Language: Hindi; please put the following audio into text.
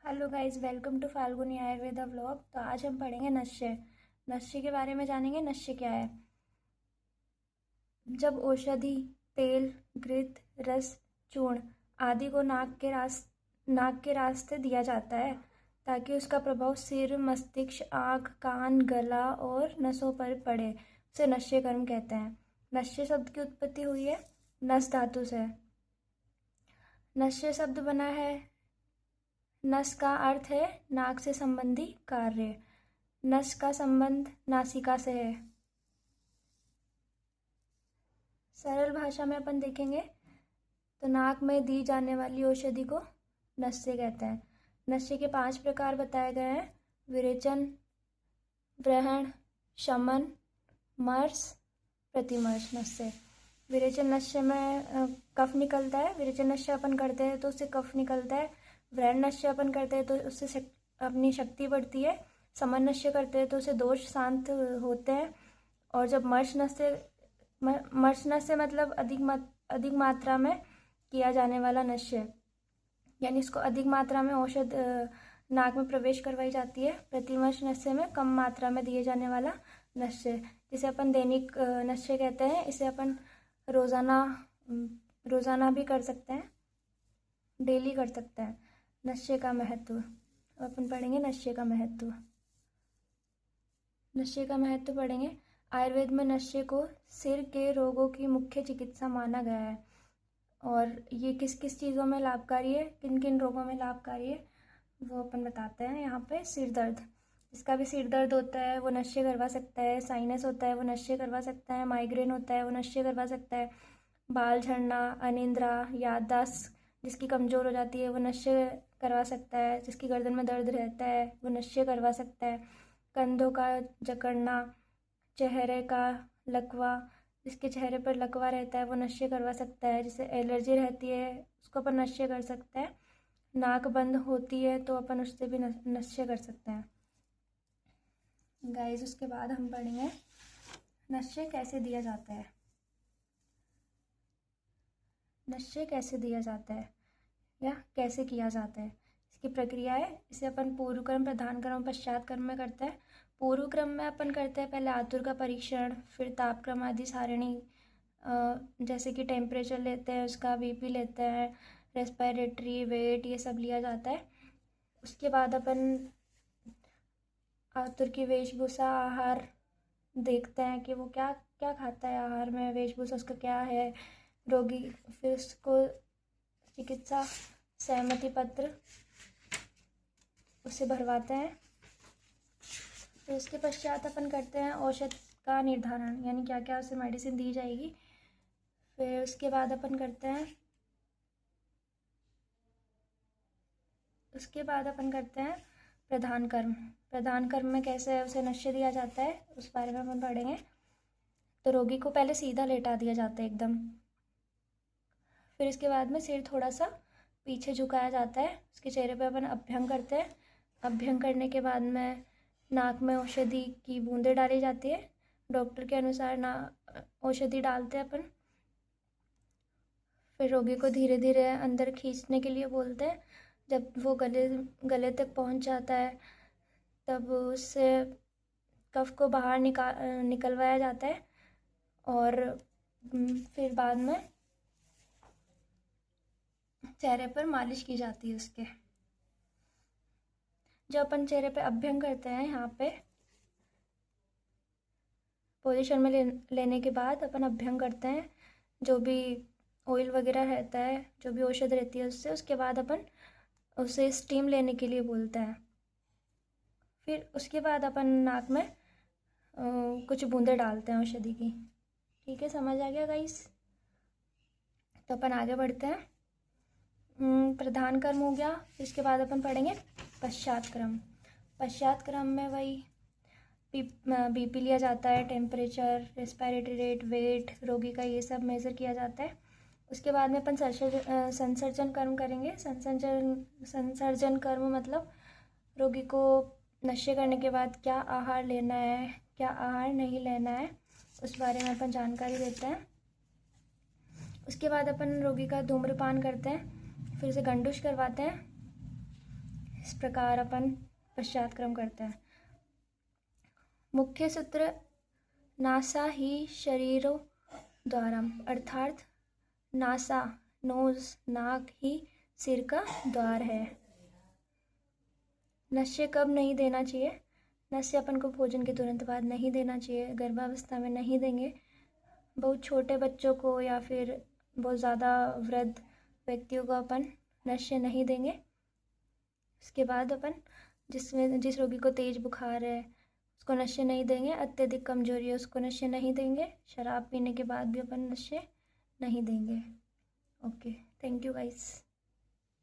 Hello guys, welcome to Falguni Ayurveda vlog. तो आज हम पढ़ेंगे नस्य। नस्य के बारे में जानेंगे। नस्य क्या है? जब औषधि, तेल, घृत, रस, चूर्ण आदि को नाक के रास्ते दिया जाता है ताकि उसका प्रभाव सिर, मस्तिष्क, आँख, कान, गला और नसों पर पड़े, उसे नस्य कर्म कहते हैं। नस्य शब्द की उत्पत्ति हुई है नस धातु से। नस्य शब्द बना है, नस का अर्थ है नाक से संबंधी कार्य। नस का संबंध नासिका से है। सरल भाषा में अपन देखेंगे तो नाक में दी जाने वाली औषधि को नस्य कहते हैं। नस्य के 5 प्रकार बताए गए हैं: विरेचन, व्रण, शमन, मर्श, प्रतिमर्श। नस्य विरेचन नस्य में कफ निकलता है। विरेचन नस्य अपन करते हैं तो उससे कफ निकलता है। व्रण नस्य अपन करते हैं तो उससे अपनी शक्ति बढ़ती है। समन नस्य करते हैं तो उससे दोष शांत होते हैं। और जब मर्श नस्य मतलब अधिक मात्रा में किया जाने वाला नस्य, यानी इसको अधिक मात्रा में औषध नाक में प्रवेश करवाई जाती है। प्रतिमर्श नस्य में कम मात्रा में दिए जाने वाला नस्य, जिसे अपन दैनिक नस्य कहते हैं। इसे अपन रोज़ाना भी कर सकते हैं, डेली कर सकते हैं। नस्य का महत्व अपन पढ़ेंगे। नस्य का महत्व पढ़ेंगे। आयुर्वेद में नस्य को सिर के रोगों की मुख्य चिकित्सा माना गया है। और ये किस किस चीज़ों में लाभकारी है, किन किन रोगों में लाभकारी है, वो अपन बताते हैं। यहाँ पे सिर दर्द, जिसका भी सिर दर्द होता है वो नस्य करवा सकता है। साइनस होता है वो नस्य करवा सकता है। माइग्रेन होता है वो नस्य करवा सकता है। बाल झड़ना, अनिद्रा, याददाश्त जिसकी कमज़ोर हो जाती है वो नस्य करवा सकता है। जिसकी गर्दन में दर्द रहता है वो नस्य करवा सकता है। कंधों का जकड़ना, चेहरे का लकवा, जिसके चेहरे पर लकवा रहता है वो नस्य करवा सकता है। जिसे एलर्जी रहती है उसको अपन नस्य कर सकते हैं। नाक बंद होती है तो अपन उससे भी नस्य कर सकते हैं। गाइस, उसके बाद हम पढ़ेंगे नस्य कैसे दिया जाता है। नस्य कैसे दिया जाता है या कैसे किया जाता है, इसकी प्रक्रिया है। इसे अपन पूर्व क्रम, प्रधान क्रम, पश्चात क्रम में करते हैं। पूर्व क्रम में अपन करते हैं पहले आतुर का परीक्षण, फिर तापक्रम आदि सारणी, जैसे कि टेम्परेचर लेते हैं, उसका बीपी लेते हैं, रेस्पिरेटरी, वेट, ये सब लिया जाता है। उसके बाद अपन आतुर की वेशभूषा, आहार देखते हैं कि वो क्या क्या खाता है, आहार में वेशभूषा उसका क्या है। रोगी फिर उसको चिकित्सा सहमति पत्र उससे भरवाते हैं। फिर उसके पश्चात अपन करते हैं औषध का निर्धारण, यानी क्या क्या उसे मेडिसिन दी जाएगी। फिर उसके बाद अपन करते हैं प्रधान कर्म। प्रधान कर्म में कैसे उसे नस्य दिया जाता है उस बारे में अपन पढ़ेंगे। तो रोगी को पहले सीधा लेटा दिया जाता है एकदम। फिर इसके बाद में सिर थोड़ा सा पीछे झुकाया जाता है। उसके चेहरे पे अपन अभ्यंग करते हैं। अभ्यंग करने के बाद में नाक में औषधि की बूंदें डाली जाती है। डॉक्टर के अनुसार औषधि डालते हैं अपन। फिर रोगी को धीरे धीरे अंदर खींचने के लिए बोलते हैं। जब वो गले तक पहुंच जाता है तब उससे कफ को बाहर निकलवाया जाता है। और फिर बाद में चेहरे पर मालिश की जाती है उसके। जब अपन चेहरे पे अभ्यंग करते हैं, यहाँ पे पोजीशन में लेने के बाद अपन अभ्यंग करते हैं। जो भी ऑयल वगैरह रहता है, जो भी औषध रहती है उसके बाद अपन उसे स्टीम लेने के लिए बोलते हैं। फिर उसके बाद अपन नाक में कुछ बूंदें डालते हैं औषधि की। ठीक है, समझ आ गया गाइस? तो अपन आगे बढ़ते हैं। प्रधान क्रम हो गया। इसके बाद अपन पढ़ेंगे पश्चात क्रम। पश्चात क्रम में वही बीपी लिया जाता है, टेम्परेचर, रेस्पिरेटरी रेट, वेट रोगी का, ये सब मेज़र किया जाता है। उसके बाद में अपन संसर्जन कर्म करेंगे। संसर्जन कर्म मतलब रोगी को नस्य करने के बाद क्या आहार लेना है, क्या आहार नहीं लेना है, उस बारे में अपन जानकारी देते हैं। उसके बाद अपन रोगी का धूम्रपान करते हैं। फिर उसे गंडुश करवाते हैं। इस प्रकार अपन पश्चात क्रम करते हैं। मुख्य सूत्र नासा ही शरीरों द्वारा, अर्थात नासा नोज नाक ही सिर का द्वार है। नशे कब नहीं देना चाहिए? नशे अपन को भोजन के तुरंत बाद नहीं देना चाहिए, गर्भावस्था में नहीं देंगे, बहुत छोटे बच्चों को या फिर बहुत ज़्यादा वृद्ध व्यक्तियों को अपन नशे नहीं देंगे। उसके बाद अपन जिस रोगी को तेज बुखार है उसको नशे नहीं देंगे, अत्यधिक कमजोरी है उसको नशे नहीं देंगे, शराब पीने के बाद भी अपन नशे नहीं देंगे। Okay, thank you guys.